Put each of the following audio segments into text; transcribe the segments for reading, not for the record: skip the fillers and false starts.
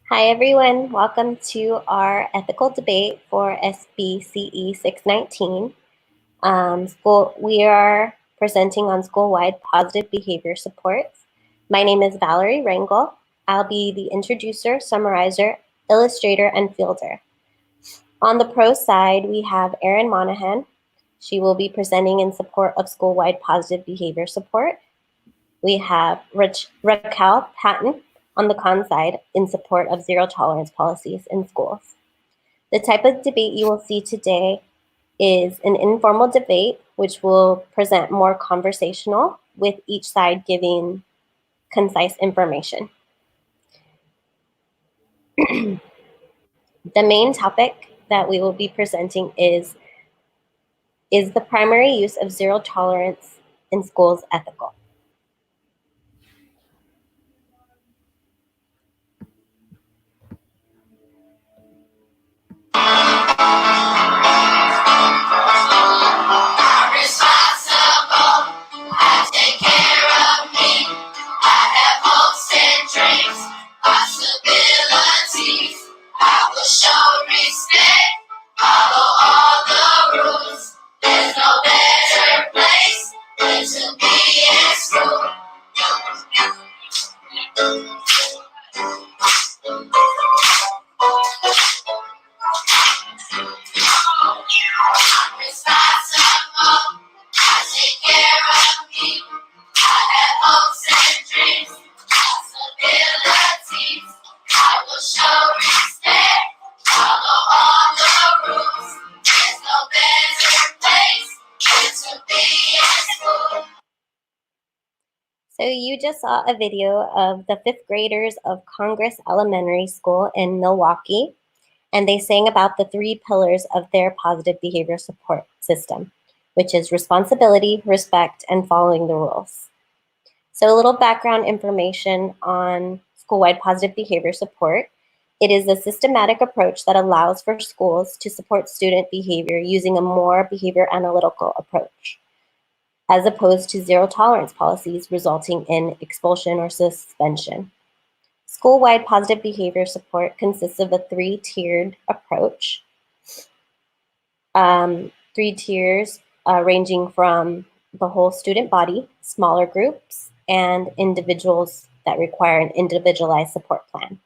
Hi everyone, welcome to our ethical debate for SPCE 619. We are presenting on school-wide positive behavior supports. My name is Valerie Rangel. I'll be the introducer, summarizer, illustrator, and fielder. On the pro side, we have Erin Monahan. She will be presenting in support of school-wide positive behavior support. We have Raquel Patton on the con side in support of zero tolerance policies in schools. The type of debate you will see today is an informal debate, which will present more conversational with each side giving concise information. The main topic that we will be presenting is the primary use of zero tolerance in schools ethical? So you just saw a video of the fifth graders of Congress Elementary School in Milwaukee, and they sang about the three pillars of their positive behavior support system, which is responsibility, respect, and following the rules. So a little background information on school-wide positive behavior support. It is a systematic approach that allows for schools to support student behavior using a more behavior analytical approach, as opposed to zero tolerance policies resulting in expulsion or suspension. School-wide positive behavior support consists of a three-tiered approach. Three tiers ranging from the whole student body, smaller groups, and individuals that require an individualized support plan.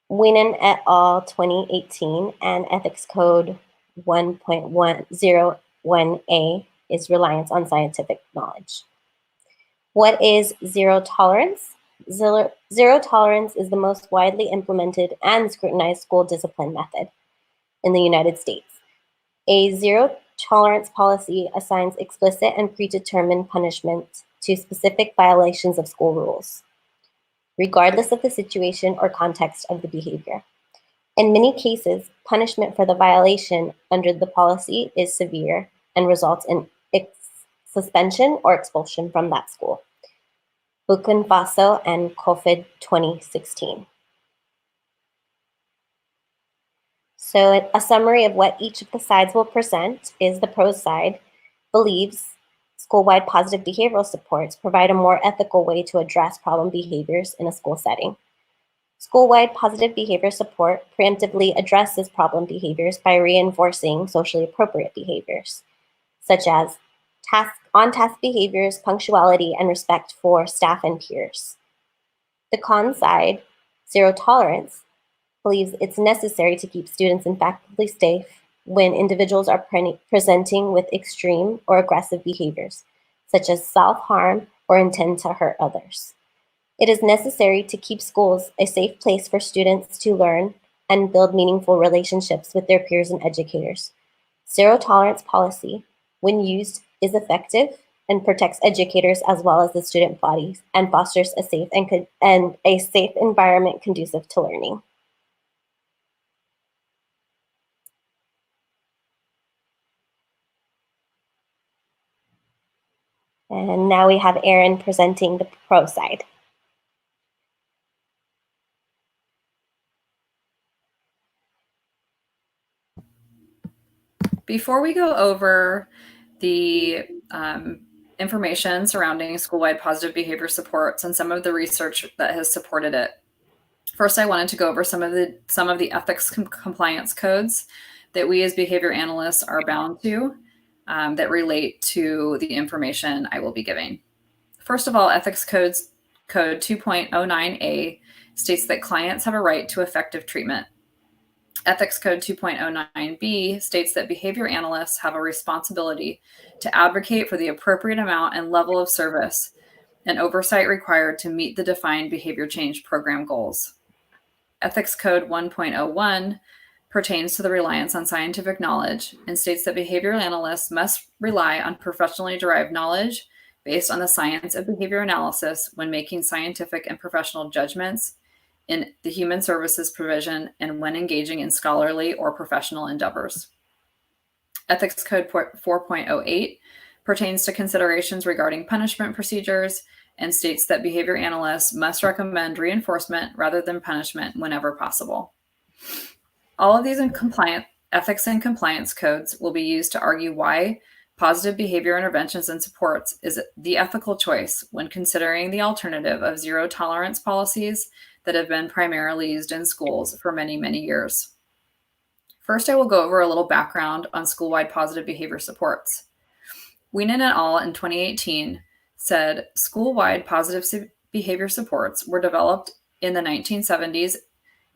Wiener et al. 2018 and Ethics Code 1.101A is reliance on scientific knowledge. What is zero tolerance? Zero tolerance is the most widely implemented and scrutinized school discipline method in the United States. A zero tolerance policy assigns explicit and predetermined punishment to specific violations of school rules, regardless of the situation or context of the behavior. In many cases, punishment for the violation under the policy is severe and results in suspension or expulsion from that school. Burkina Faso and COVID 2016. So a summary of what each of the sides will present is the pro side believes school-wide positive behavioral supports provide a more ethical way to address problem behaviors in a school setting. School-wide positive behavior support preemptively addresses problem behaviors by reinforcing socially appropriate behaviors, such as on-task behaviors, punctuality, and respect for staff and peers. The con side, zero tolerance, believes it's necessary to keep students and faculty safe when individuals are presenting with extreme or aggressive behaviors, such as self-harm or intent to hurt others. It is necessary to keep schools a safe place for students to learn and build meaningful relationships with their peers and educators. Zero tolerance policy, when used, is effective and protects educators as well as the student bodies and fosters a safe environment conducive to learning. And now we have Erin presenting the pro side. Before we go over the information surrounding school-wide positive behavior supports and some of the research that has supported it. First, I wanted to go over some of the ethics compliance codes that we as behavior analysts are bound to that relate to the information I will be giving. First of all, Ethics Code 2.09a states that clients have a right to effective treatment. Ethics Code 2.09b states that behavior analysts have a responsibility to advocate for the appropriate amount and level of service and oversight required to meet the defined behavior change program goals. Ethics Code 1.01 pertains to the reliance on scientific knowledge and states that behavioral analysts must rely on professionally derived knowledge based on the science of behavior analysis when making scientific and professional judgments in the human services provision and when engaging in scholarly or professional endeavors. Ethics Code 4.08 pertains to considerations regarding punishment procedures and states that behavior analysts must recommend reinforcement rather than punishment whenever possible. All of these ethics and compliance codes will be used to argue why positive behavior interventions and supports is the ethical choice when considering the alternative of zero tolerance policies that have been primarily used in schools for many, many years. First, I will go over a little background on school-wide positive behavior supports. Wienen et al. In 2018 said school-wide positive behavior supports were developed in the 1970s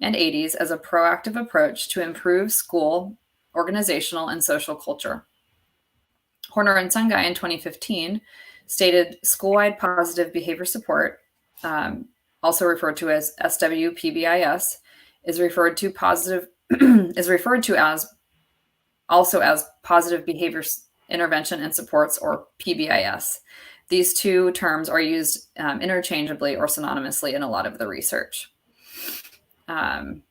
and 80s as a proactive approach to improve school organizational and social culture. Horner and Sungai in 2015 stated school-wide positive behavior support, also referred to as SWPBS, is referred to as positive behavior intervention and supports, or PBIS. These two terms are used interchangeably or synonymously in a lot of the research. Horner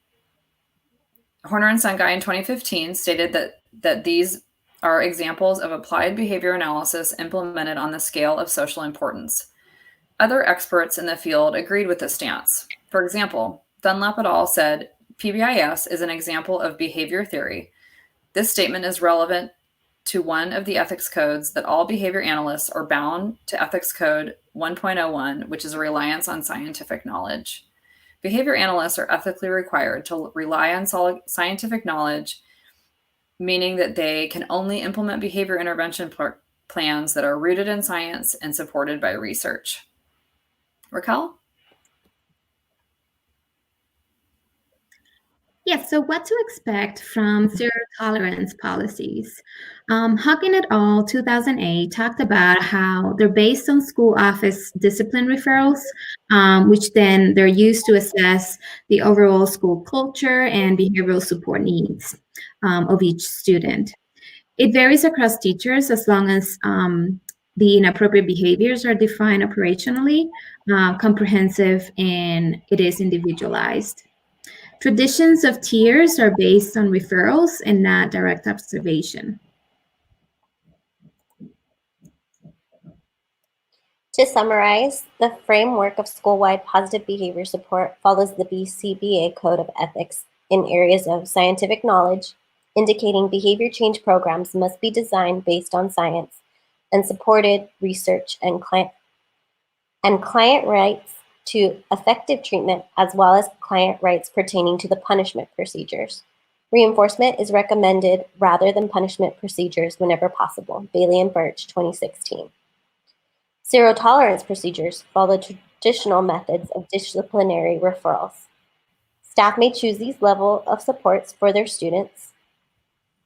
and Sungai in 2015 stated that these are examples of applied behavior analysis implemented on the scale of social importance. Other experts in the field agreed with this stance. For example, Dunlap et al. Said, PBIS is an example of behavior theory. This statement is relevant to one of the ethics codes that all behavior analysts are bound to Ethics Code 1.01, which is a reliance on scientific knowledge. Behavior analysts are ethically required to rely on scientific knowledge, meaning that they can only implement behavior intervention plans that are rooted in science and supported by research. Raquel? Yes, so what to expect from zero tolerance policies? Huggin et al. 2008 talked about how they're based on school office discipline referrals, which then they're used to assess the overall school culture and behavioral support needs of each student. It varies across teachers as long as the inappropriate behaviors are defined operationally, comprehensive, and it is individualized. Traditions of tiers are based on referrals and not direct observation. To summarize, the framework of school-wide positive behavior support follows the BCBA Code of Ethics in areas of scientific knowledge, indicating behavior change programs must be designed based on science and supported research and client rights to effective treatment, as well as client rights pertaining to the punishment procedures. Reinforcement is recommended rather than punishment procedures whenever possible. Bailey and Birch, 2016. Zero tolerance procedures follow traditional methods of disciplinary referrals. Staff may choose these level of supports for their students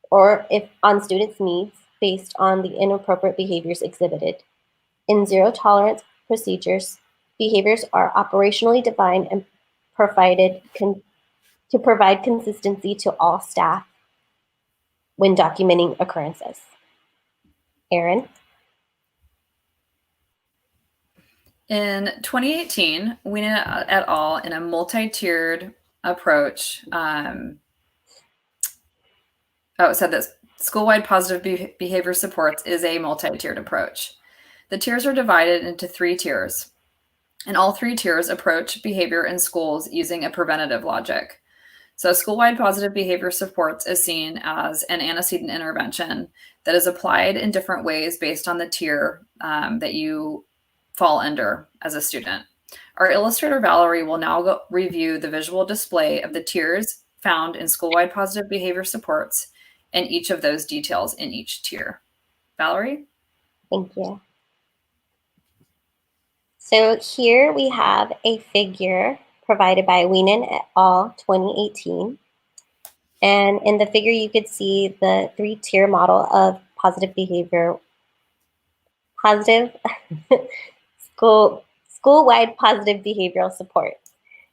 or if on students' needs based on the inappropriate behaviors exhibited. In zero tolerance procedures, behaviors are operationally defined and provided to provide consistency to all staff when documenting occurrences. Erin? In 2018, Wienen et al. In a multi-tiered approach, it said that school-wide positive behavior supports is a multi-tiered approach. The tiers are divided into 3 tiers, and all 3 tiers approach behavior in schools using a preventative logic. So school-wide positive behavior supports is seen as an antecedent intervention that is applied in different ways based on the tier that you fall under as a student. Our illustrator, Valerie, will now review the visual display of the tiers found in school-wide positive behavior supports and each of those details in each tier. Valerie? Thank you. So here we have a figure provided by Wienen et al. 2018. And in the figure, you could see the 3-tier model of positive school-wide positive behavioral support.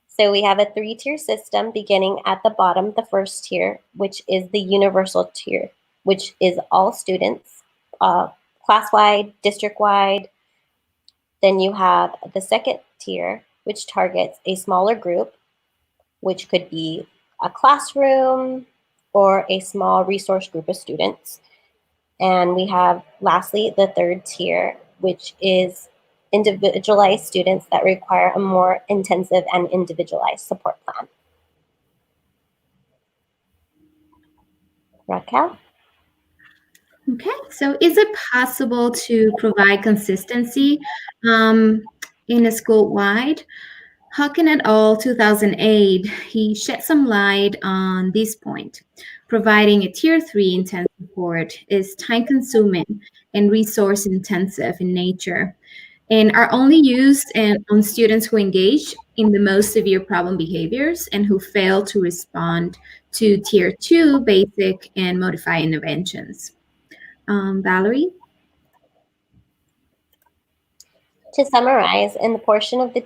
So we have a 3-tier system beginning at the bottom, the first tier, which is the universal tier, which is all students, class-wide, district-wide. Then you have the second tier, which targets a smaller group, which could be a classroom or a small resource group of students. And we have, lastly, the third tier, which is individualized students that require a more intensive and individualized support plan. Raquel? Okay, so is it possible to provide consistency in a school-wide? Hawken et al. 2008, he shed some light on this point. Providing a Tier 3 intensive support is time-consuming and resource-intensive in nature, and are only used on students who engage in the most severe problem behaviors and who fail to respond to Tier 2 basic and modified interventions. Valerie? To summarize, in the portion of this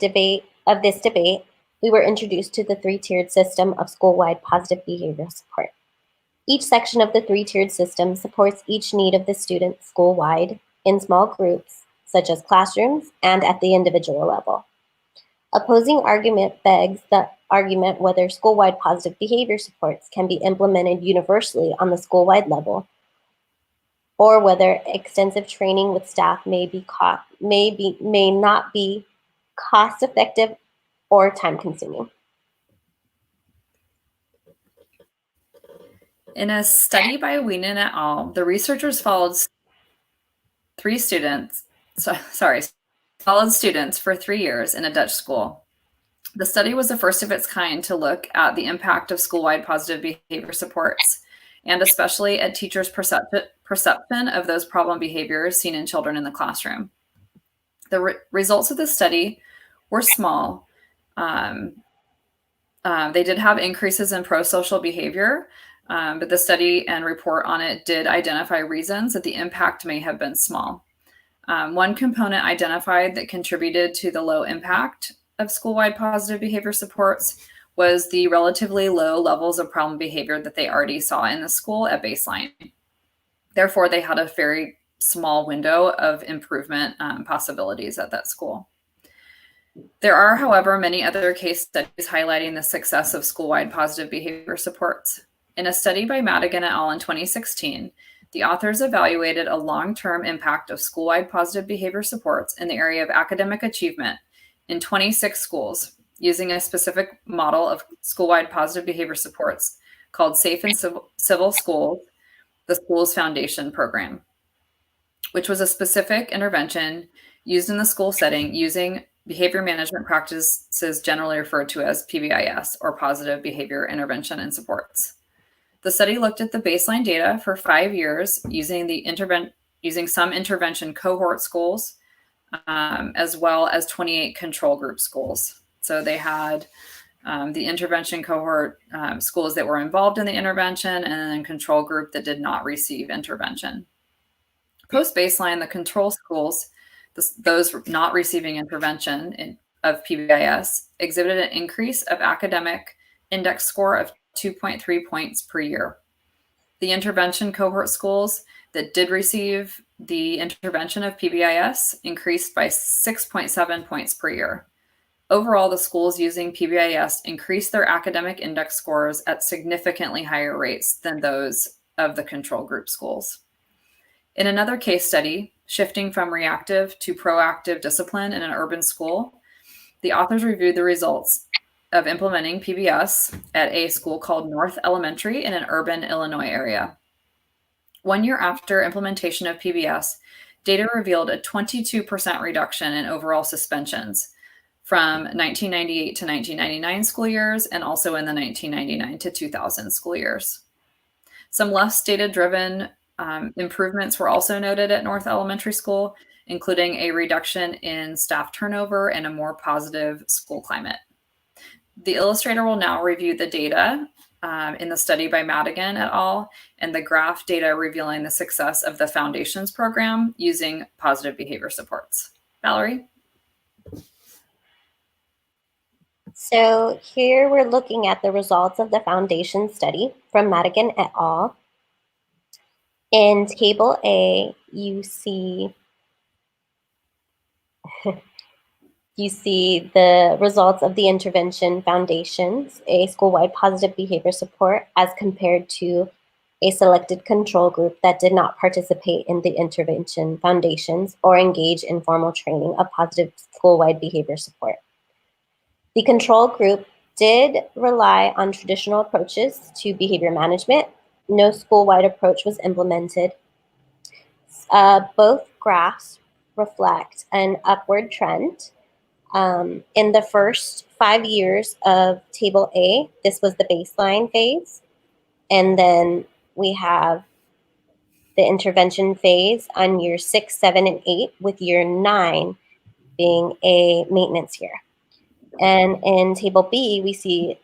debate, we were introduced to the 3-tiered system of school-wide positive behavior support. Each section of the 3-tiered system supports each need of the student school-wide in small groups, such as classrooms and at the individual level. Opposing argument begs the argument whether school-wide positive behavior supports can be implemented universally on the school-wide level, or whether extensive training with staff may not be cost-effective or time-consuming. In a study by Wienen et al., the researchers followed students for 3 years in a Dutch school. The study was the first of its kind to look at the impact of school-wide positive behavior supports, and especially at teachers' perception of those problem behaviors seen in children in the classroom. The results of the study were small. They did have increases in pro-social behavior, but the study and report on it did identify reasons that the impact may have been small. One component identified that contributed to the low impact of school-wide positive behavior supports was the relatively low levels of problem behavior that they already saw in the school at baseline. Therefore, they had a very small window of improvement possibilities at that school. There are, however, many other case studies highlighting the success of school-wide positive behavior supports. In a study by Madigan et al. In 2016, the authors evaluated a long-term impact of school-wide positive behavior supports in the area of academic achievement in 26 schools using a specific model of school-wide positive behavior supports called Safe and Civil Schools, the Schools Foundation Program, which was a specific intervention used in the school setting using behavior management practices generally referred to as PBIS, or Positive Behavior Intervention and Supports. The study looked at the baseline data for 5 years using some intervention cohort schools, as well as 28 control group schools. So they had the intervention cohort schools that were involved in the intervention, and then control group that did not receive intervention. Post-baseline, the control schools, those not receiving intervention of PBIS, exhibited an increase of academic index score of 2.3 points per year. The intervention cohort schools that did receive the intervention of PBIS increased by 6.7 points per year. Overall, the schools using PBIS increased their academic index scores at significantly higher rates than those of the control group schools. In another case study, shifting from reactive to proactive discipline in an urban school, the authors reviewed the results of implementing PBS at a school called North Elementary in an urban Illinois area. 1 year after implementation of PBS, data revealed a 22% reduction in overall suspensions from 1998 to 1999 school years and also in the 1999 to 2000 school years. Some less data-driven improvements were also noted at North Elementary School, including a reduction in staff turnover and a more positive school climate. The illustrator will now review the data in the study by Madigan et al. And the graph data revealing the success of the Foundations program using positive behavior supports. Valerie? So here we're looking at the results of the Foundation study from Madigan et al. In Table A, you see the results of the intervention foundations, a school-wide positive behavior support, as compared to a selected control group that did not participate in the intervention foundations or engage in formal training of positive school-wide behavior support. The control group did rely on traditional approaches to behavior management. No school-wide approach was implemented. Both graphs reflect an upward trend. In the first 5 years of Table A, this was the baseline phase. And then we have the intervention phase on year 6, 7, and 8, with year 9 being a maintenance year. And in Table B, we see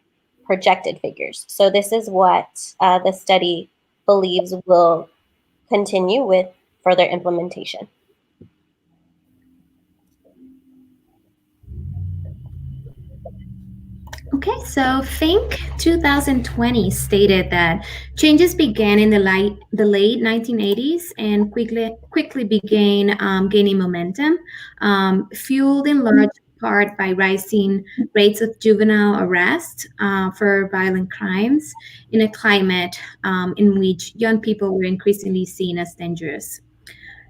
projected figures. So this is what the study believes will continue with further implementation. Okay, so Fink 2020 stated that changes began in the late 1980s and quickly began gaining momentum, fueled in large part by rising rates of juvenile arrest for violent crimes in a climate in which young people were increasingly seen as dangerous.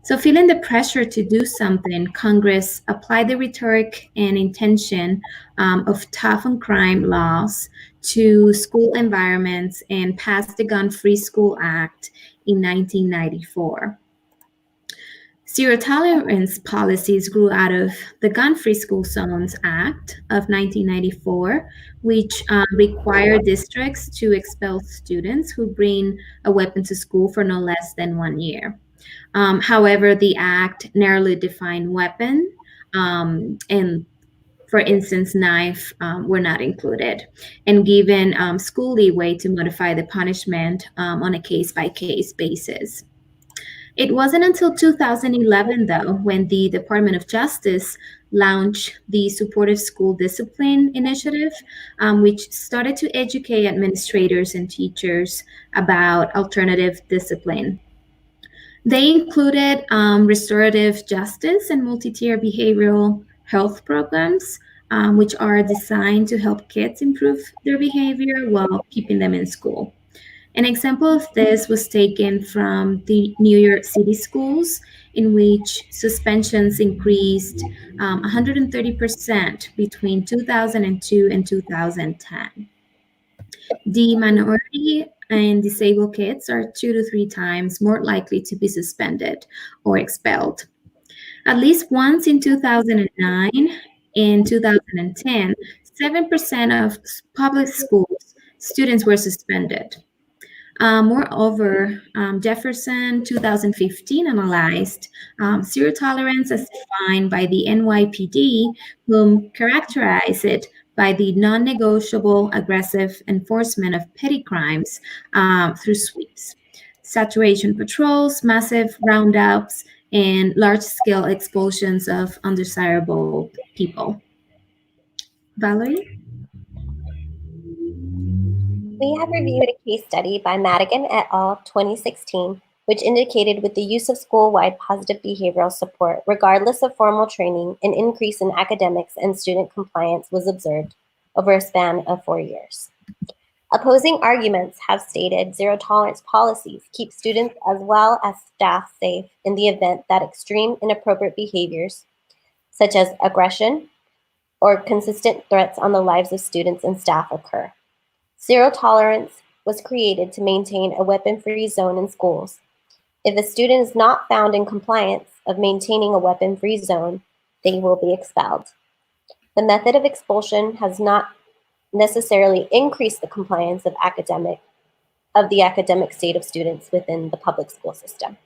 So, feeling the pressure to do something, Congress applied the rhetoric and intention of tough on crime laws to school environments and passed the Gun Free School Act in 1994. Zero tolerance policies grew out of the Gun Free School Zones Act of 1994, which required districts to expel students who bring a weapon to school for no less than 1 year. However, the act narrowly defined weapon, and for instance, knife were not included, and given school leeway to modify the punishment on a case-by-case basis. It wasn't until 2011, though, when the Department of Justice launched the Supportive School Discipline Initiative, which started to educate administrators and teachers about alternative discipline. They included restorative justice and multi-tier behavioral health programs, which are designed to help kids improve their behavior while keeping them in school. An example of this was taken from the New York City schools, in which suspensions increased 130% between 2002 and 2010. The minority and disabled kids are 2 to 3 times more likely to be suspended or expelled. At least once in 2009 and 2010, 7% of public schools students were suspended. Moreover, Jefferson 2015 analyzed zero tolerance as defined by the NYPD, whom characterized it by the non-negotiable aggressive enforcement of petty crimes through sweeps, saturation patrols, massive roundups, and large-scale expulsions of undesirable people. Valerie? We have reviewed a case study by Madigan et al. 2016, which indicated with the use of school-wide positive behavioral support, regardless of formal training, an increase in academics and student compliance was observed over a span of 4 years. Opposing arguments have stated zero-tolerance policies keep students as well as staff safe in the event that extreme inappropriate behaviors, such as aggression, or consistent threats on the lives of students and staff occur. Zero tolerance was created to maintain a weapon-free zone in schools. If a student is not found in compliance of maintaining a weapon-free zone, they will be expelled. The method of expulsion has not necessarily increased the compliance of the academic state of students within the public school system.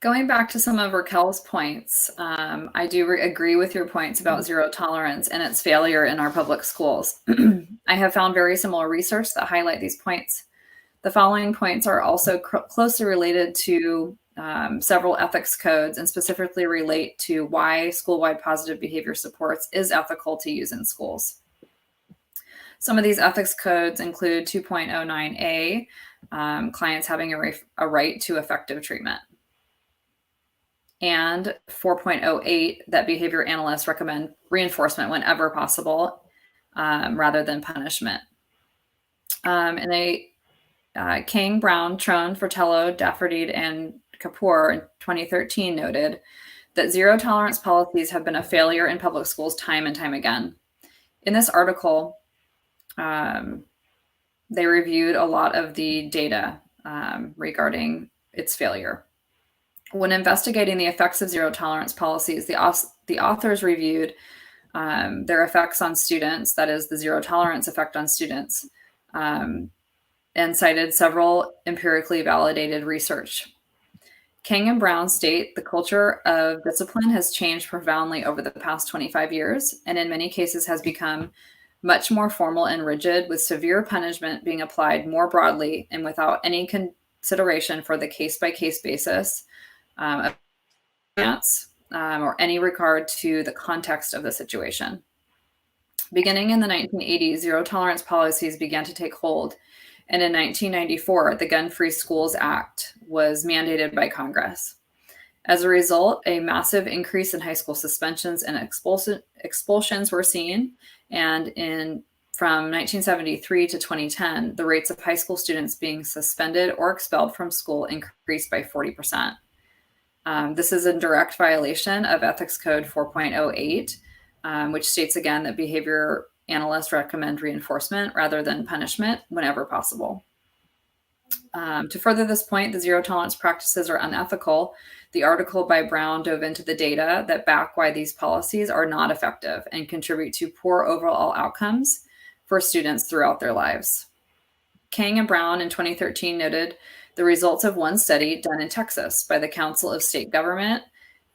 Going back to some of Raquel's points, I do agree with your points about zero tolerance and its failure in our public schools. I have found very similar research that highlight these points. The following points are also closely related to several ethics codes and specifically relate to why school-wide positive behavior supports is ethical to use in schools. Some of these ethics codes include 2.09a, clients having a right to effective treatment, and 4.08, that behavior analysts recommend reinforcement whenever possible rather than punishment. And they King, Brown, Trone, Fratello, Dafferdine, and Kapoor in 2013 noted that zero tolerance policies have been a failure in public schools time and time again. In this article, they reviewed a lot of the data regarding its failure. When investigating the effects of zero tolerance policies, the authors reviewed their effects on students, that is the zero tolerance effect on students, and cited several empirically validated research. King and Brown state the culture of discipline has changed profoundly over the past 25 years, and in many cases has become much more formal and rigid, with severe punishment being applied more broadly and without any consideration for the case-by-case basis of or any regard to the context of the situation. Beginning in the 1980s, zero tolerance policies began to take hold. And in 1994, the Gun-Free Schools Act was mandated by Congress. As a result, a massive increase in high school suspensions and expulsions were seen. And from 1973 to 2010, the rates of high school students being suspended or expelled from school increased by 40%. This is in direct violation of Ethics Code 4.08, which states again that behavior analysts recommend reinforcement rather than punishment whenever possible. To further this point, the zero tolerance practices are unethical. The article by Brown dove into the data that back why these policies are not effective and contribute to poor overall outcomes for students throughout their lives. King and Brown in 2013 noted the results of one study done in Texas by the Council of State Government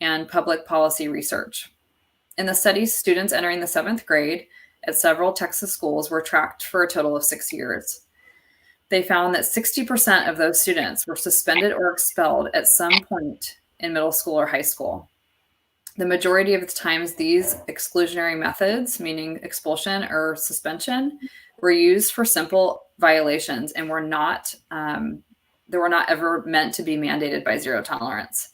and Public Policy Research. In the study, students entering the 7th grade at several Texas schools were tracked for a total of 6 years. They found that 60% of those students were suspended or expelled at some point in middle school or high school. The majority of the times, these exclusionary methods, meaning expulsion or suspension, were used for simple violations and were not ever meant to be mandated by zero tolerance.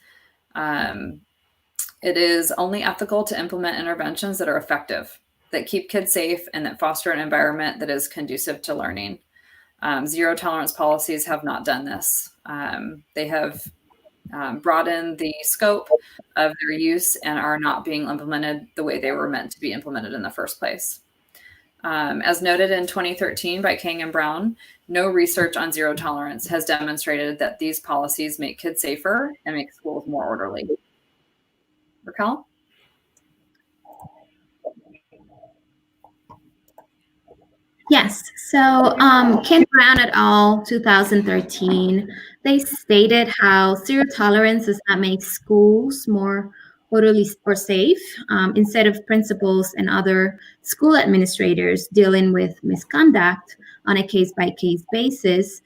It is only ethical to implement interventions that are effective, that keep kids safe, and that foster an environment that is conducive to learning. Zero tolerance policies have not done this. They have broadened the scope of their use and are not being implemented the way they were meant to be implemented in the first place. As noted in 2013 by King and Brown, no research on zero tolerance has demonstrated that these policies make kids safer and make schools more orderly. Raquel? Yes. So Ken Brown et al. 2013, they stated how zero tolerance does not make schools more orderly or safe. Instead of principals and other school administrators dealing with misconduct on a case-by-case basis,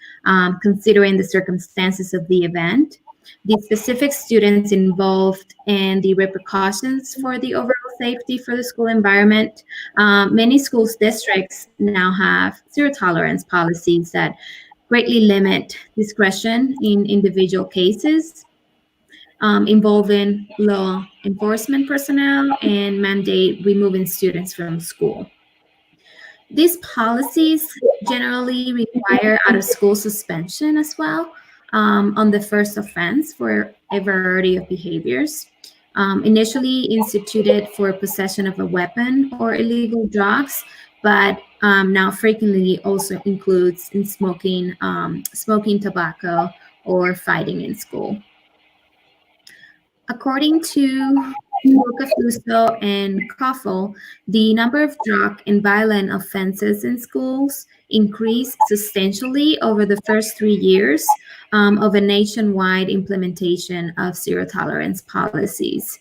considering the circumstances of the event, the specific students involved, and the repercussions for the overall safety for the school environment. Many schools districts now have zero tolerance policies that greatly limit discretion in individual cases involving law enforcement personnel and mandate removing students from school. These policies generally require out-of-school suspension as well on the first offense for a variety of behaviors. initially instituted for possession of a weapon or illegal drugs, but now frequently also includes in smoking tobacco or fighting in school. According to Bocafuso and Koffel, the number of drug and violent offenses in schools increased substantially over the first 3 years of a nationwide implementation of zero tolerance policies.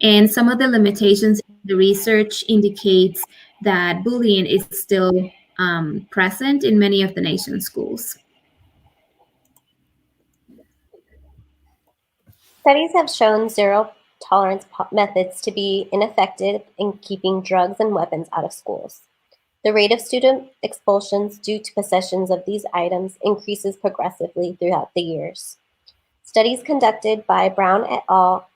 And some of the limitations in the research indicates that bullying is still present in many of the nation's schools. Studies have shown zero tolerance methods to be ineffective in keeping drugs and weapons out of schools. The rate of student expulsions due to possessions of these items increases progressively throughout the years. Studies conducted by Brown et al.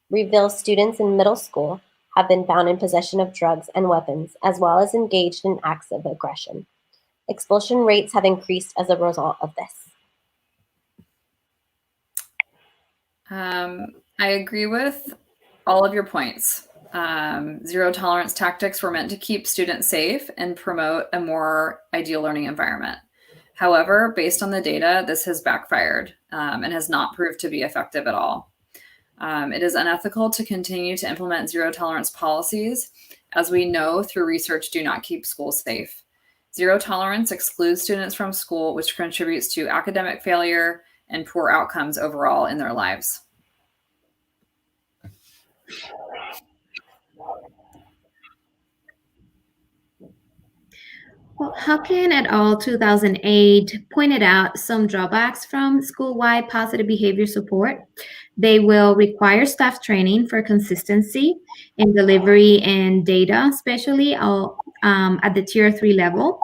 Reveal students in middle school have been found in possession of drugs and weapons, as well as engaged in acts of aggression. Expulsion rates have increased as a result of this. I agree with all of your points. Zero tolerance tactics were meant to keep students safe and promote a more ideal learning environment. However, based on the data, this has backfired and has not proved to be effective at all. It is unethical to continue to implement zero tolerance policies, as we know through research do not keep schools safe. Zero tolerance excludes students from school, which contributes to academic failure and poor outcomes overall in their lives. Well, Hawken et al. 2008 pointed out some drawbacks from school-wide positive behavior support. They will require staff training for consistency in delivery and data, especially at the Tier 3 level,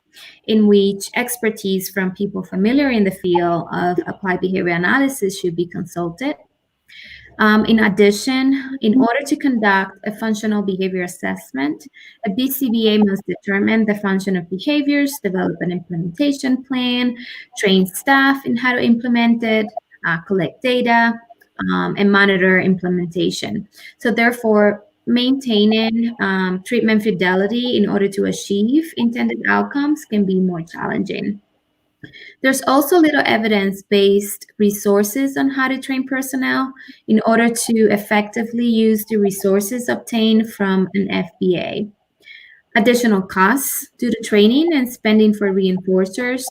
in which expertise from people familiar in the field of applied behavior analysis should be consulted. In addition, in order to conduct a functional behavior assessment, a BCBA must determine the function of behaviors, develop an implementation plan, train staff in how to implement it, collect data, and monitor implementation. So therefore, maintaining treatment fidelity in order to achieve intended outcomes can be more challenging. There's also little evidence-based resources on how to train personnel in order to effectively use the resources obtained from an FBA. Additional costs due to training and spending for reinforcers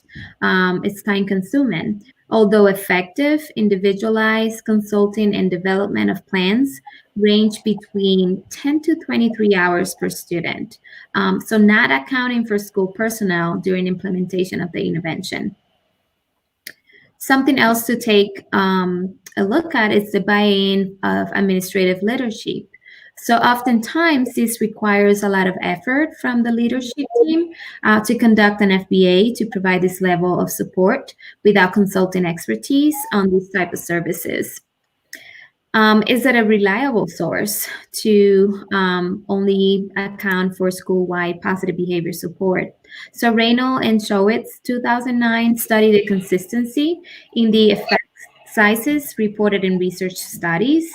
is time-consuming. Although effective, individualized consulting and development of plans range between 10 to 23 hours per student, so not accounting for school personnel during implementation of the intervention. Something else to take a look at is the buy-in of administrative leadership. So oftentimes this requires a lot of effort from the leadership team to conduct an FBA to provide this level of support without consulting expertise on these type of services. Is it a reliable source to only account for school-wide positive behavior support? So Reynolds and Showitz 2009 studied the consistency in the effect sizes reported in research studies,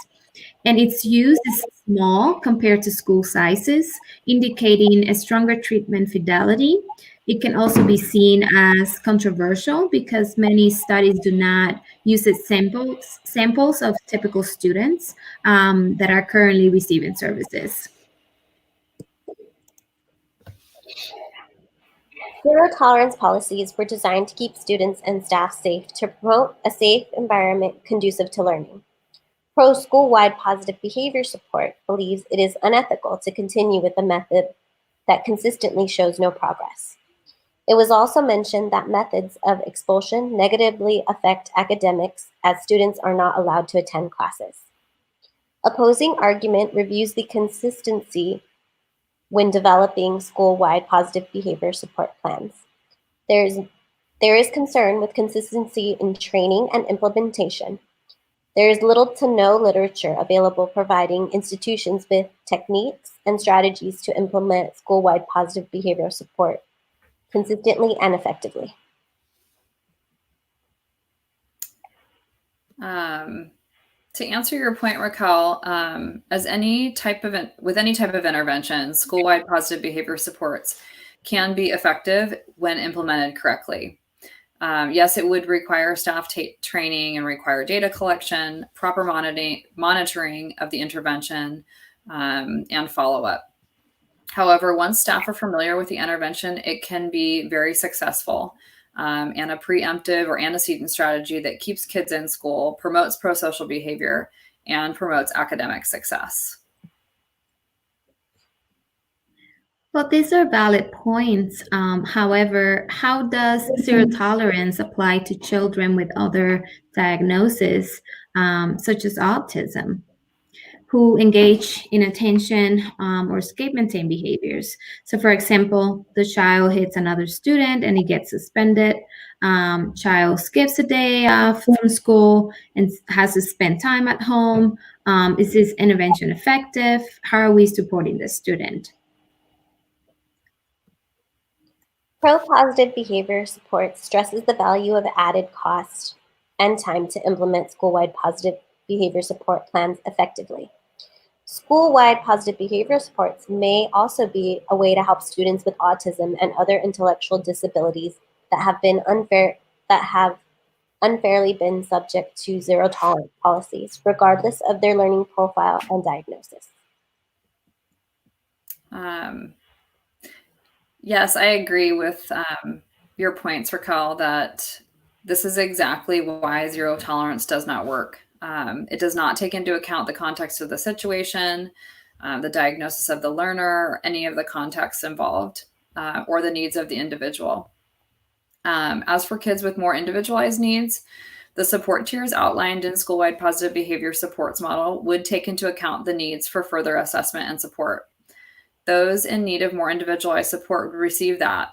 and its use is small compared to school sizes, indicating a stronger treatment fidelity. It can also be seen as controversial because many studies do not use its samples of typical students that are currently receiving services. Zero tolerance policies were designed to keep students and staff safe to promote a safe environment conducive to learning. Pro school-wide positive behavior support believes it is unethical to continue with a method that consistently shows no progress. It was also mentioned that methods of expulsion negatively affect academics as students are not allowed to attend classes. Opposing argument reviews the consistency when developing school-wide positive behavior support plans. There is concern with consistency in training and implementation. There is little to no literature available providing institutions with techniques and strategies to implement school-wide positive behavioral support consistently and effectively. To answer your point, Raquel, with any type of intervention, school-wide positive behavior supports can be effective when implemented correctly. Yes, it would require staff training and require data collection, proper monitoring of the intervention, and follow-up. However, once staff are familiar with the intervention, it can be very successful. And a preemptive or antecedent strategy that keeps kids in school, promotes pro-social behavior, and promotes academic success. Well, these are valid points. However, how does zero tolerance apply to children with other diagnoses, such as autism, who engage in attention or escape maintain behaviors? So, for example, the child hits another student and he gets suspended. Child skips a day off from school and has to spend time at home. Is this intervention effective? How are we supporting the student? Pro-positive behavior support stresses the value of added cost and time to implement school-wide positive behavior support plans effectively. School-wide positive behavior supports may also be a way to help students with autism and other intellectual disabilities that have unfairly been subject to zero tolerance policies, regardless of their learning profile and diagnosis. Yes, I agree with your points, Raquel, that this is exactly why zero tolerance does not work. It does not take into account the context of the situation, the diagnosis of the learner, or any of the contexts involved, or the needs of the individual. As for kids with more individualized needs, the support tiers outlined in school-wide positive behavior supports model would take into account the needs for further assessment and support. Those in need of more individualized support would receive that,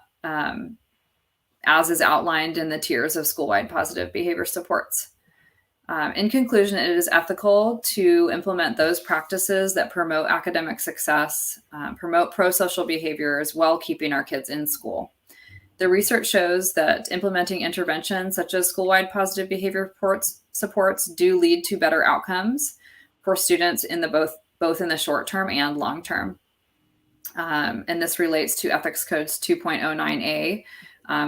as is outlined in the tiers of school-wide positive behavior supports. In conclusion, it is ethical to implement those practices that promote academic success, promote pro-social behaviors while keeping our kids in school. The research shows that implementing interventions such as school-wide positive behavior supports do lead to better outcomes for students in both in the short term and long term. And this relates to Ethics Codes 2.09a,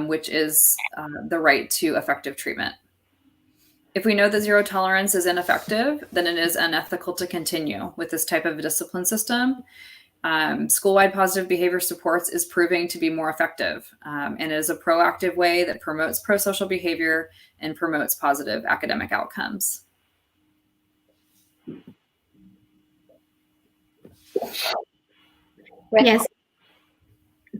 which is the right to effective treatment. If we know that zero tolerance is ineffective, then it is unethical to continue with this type of discipline system. School-wide positive behavior supports is proving to be more effective, and it is a proactive way that promotes pro-social behavior and promotes positive academic outcomes. Yes.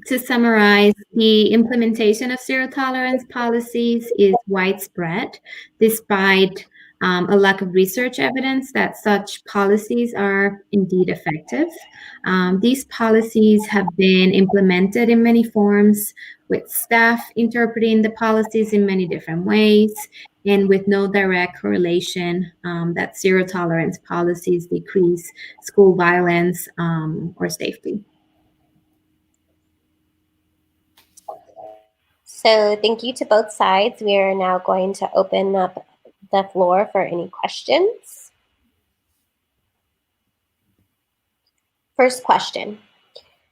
To summarize, the implementation of zero tolerance policies is widespread, despite a lack of research evidence that such policies are indeed effective. These policies have been implemented in many forms, with staff interpreting the policies in many different ways, and with no direct correlation that zero tolerance policies decrease school violence or safety. So thank you to both sides. We are now going to open up the floor for any questions. First question,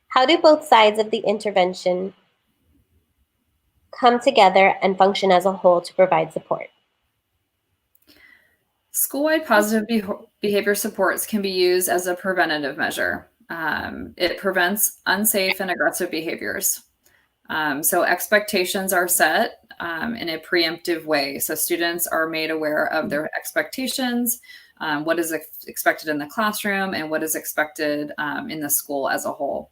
how do both sides of the intervention come together and function as a whole to provide support? School-wide positive behavior supports can be used as a preventative measure. It prevents unsafe and aggressive behaviors. So expectations are set in a preemptive way. So students are made aware of their expectations, what is expected in the classroom, and what is expected in the school as a whole.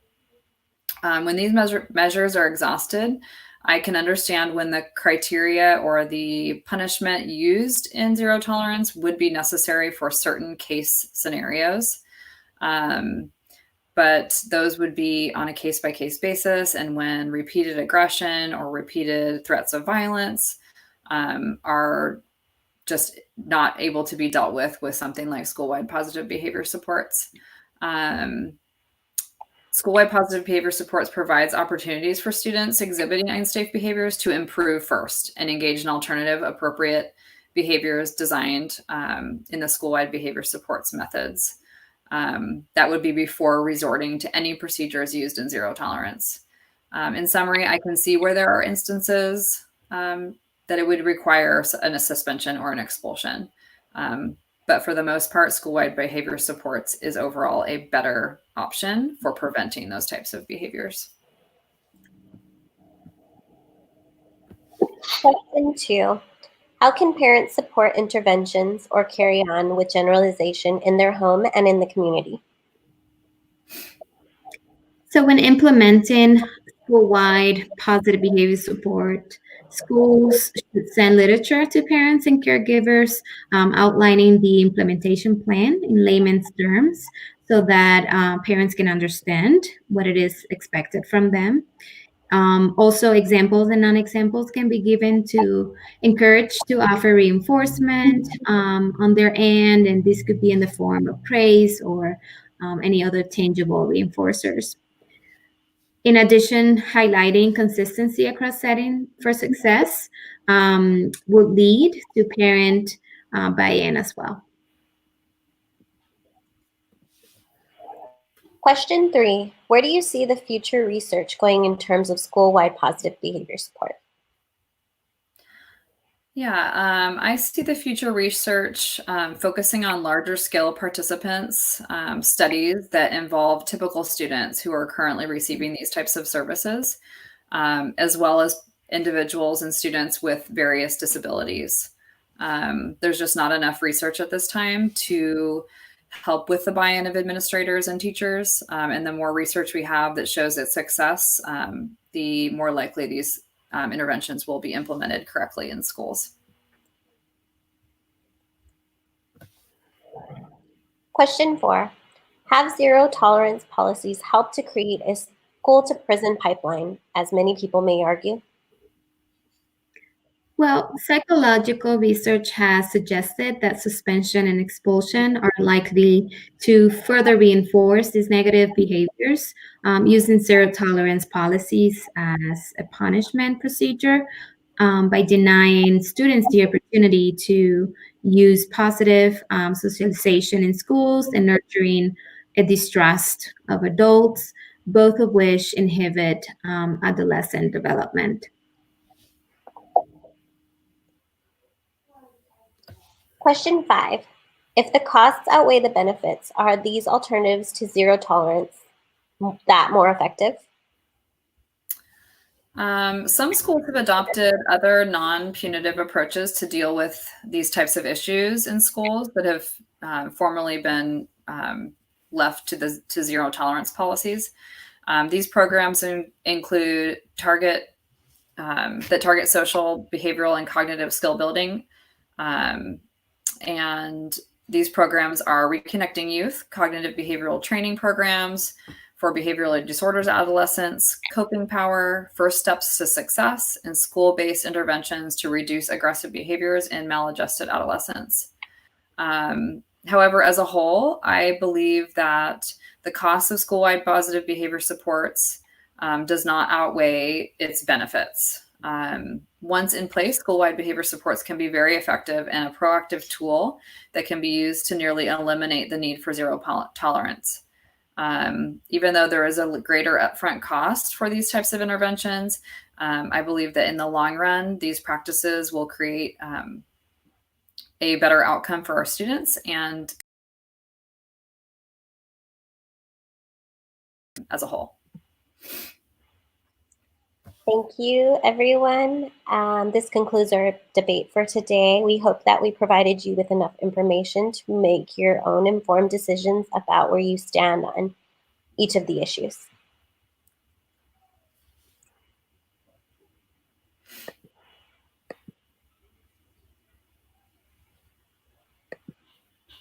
When these measures are exhausted, I can understand when the criteria or the punishment used in zero tolerance would be necessary for certain case scenarios. But those would be on a case-by-case basis, and when repeated aggression or repeated threats of violence are just not able to be dealt with something like school-wide positive behavior supports. School-wide positive behavior supports provides opportunities for students exhibiting unsafe behaviors to improve first and engage in alternative appropriate behaviors designed in the school-wide behavior supports methods. That would be before resorting to any procedures used in zero tolerance. In summary, I can see where there are instances that it would require a suspension or an expulsion. But for the most part, school-wide behavior supports is overall a better option for preventing those types of behaviors. Question 2. How can parents support interventions or carry on with generalization in their home and in the community? So when implementing school-wide positive behavior support, schools should send literature to parents and caregivers outlining the implementation plan in layman's terms so that parents can understand what it is expected from them. Also, examples and non-examples can be given to encourage to offer reinforcement on their end, and this could be in the form of praise or any other tangible reinforcers. In addition, highlighting consistency across settings for success would lead to parent buy-in as well. Question 3. Where do you see the future research going in terms of school-wide positive behavior support? Yeah, I see the future research focusing on larger scale participants, studies that involve typical students who are currently receiving these types of services, as well as individuals and students with various disabilities. There's just not enough research at this time to help with the buy-in of administrators and teachers. And the more research we have that shows its success, the more likely these interventions will be implemented correctly in schools. Question 4. Have zero tolerance policies helped to create a school to prison pipeline, as many people may argue? Well, psychological research has suggested that suspension and expulsion are likely to further reinforce these negative behaviors using zero tolerance policies as a punishment procedure by denying students the opportunity to use positive socialization in schools and nurturing a distrust of adults, both of which inhibit adolescent development. Question 5. If the costs outweigh the benefits, are these alternatives to zero tolerance that more effective? Some schools have adopted other non-punitive approaches to deal with these types of issues in schools that have formerly been left to zero tolerance policies. These programs include target social, behavioral, and cognitive skill building. And these programs are Reconnecting Youth, cognitive behavioral training programs for behavioral disorders adolescents, Coping Power, First Steps to Success, and school-based interventions to reduce aggressive behaviors in maladjusted adolescents. However, as a whole, I believe that the cost of school-wide positive behavior supports does not outweigh its benefits. Once in place, school-wide behavior supports can be very effective and a proactive tool that can be used to nearly eliminate the need for zero tolerance. Even though there is a greater upfront cost for these types of interventions, I believe that in the long run, these practices will create a better outcome for our students and as a whole. Thank you, everyone. This concludes our debate for today. We hope that we provided you with enough information to make your own informed decisions about where you stand on each of the issues.